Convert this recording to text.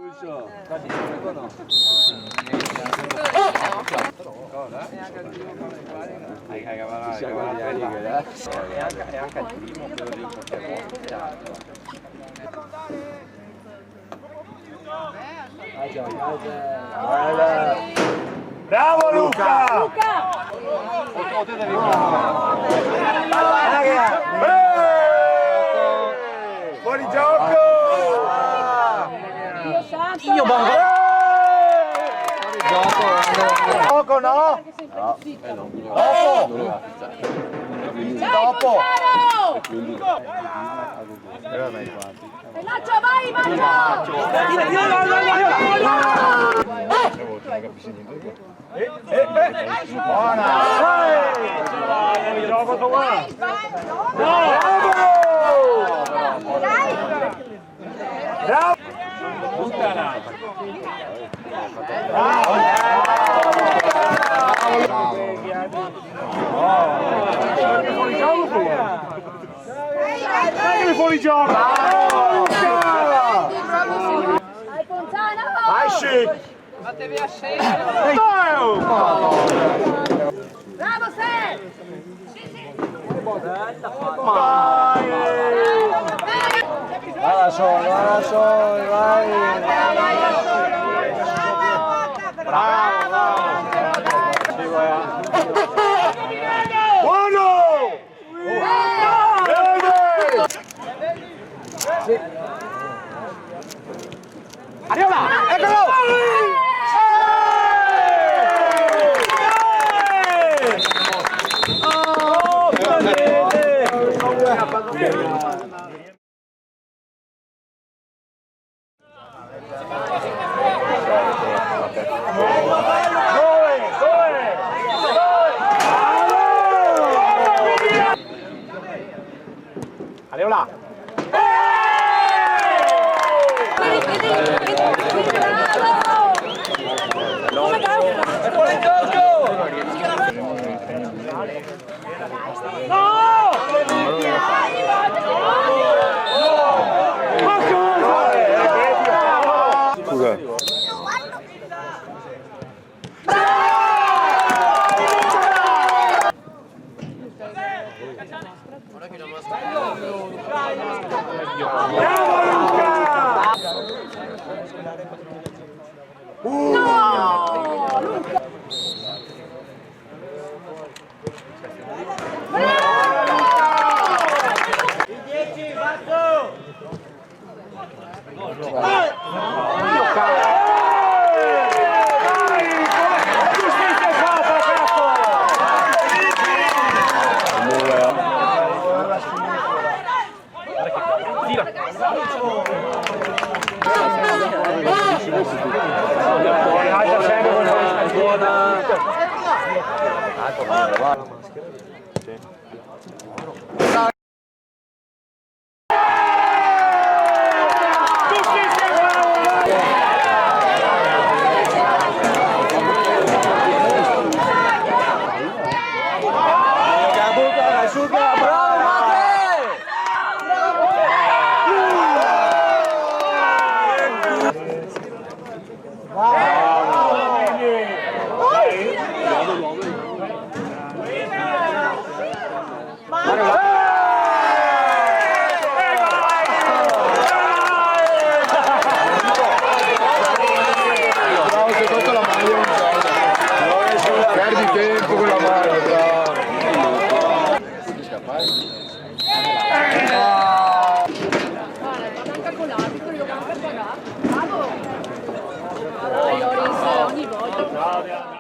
Lucio. Hai cavalato, è anche il primo che lo devo portare. Bravo Luca! Fuori gioco! Io bongo! Gioco no? Dopo! Nacho, vai Mario! Buona! Gioco tu qua! Bravo! Bravo! Buttala! Fuori gioco! Vai Ponzano! Vai Sci! Vattene a scendere! Bravo Sam! Vai solo, vai! Bravo! Buono! Arriva! Eccolo! Arriva! È fuori gioco! Scusa. Bravo Luca! No! Luca! Perdi tempo con la mano, bravo. Manca con l'arbitro, io manco a pagare. Bravo! Dai, Loris, ogni volta.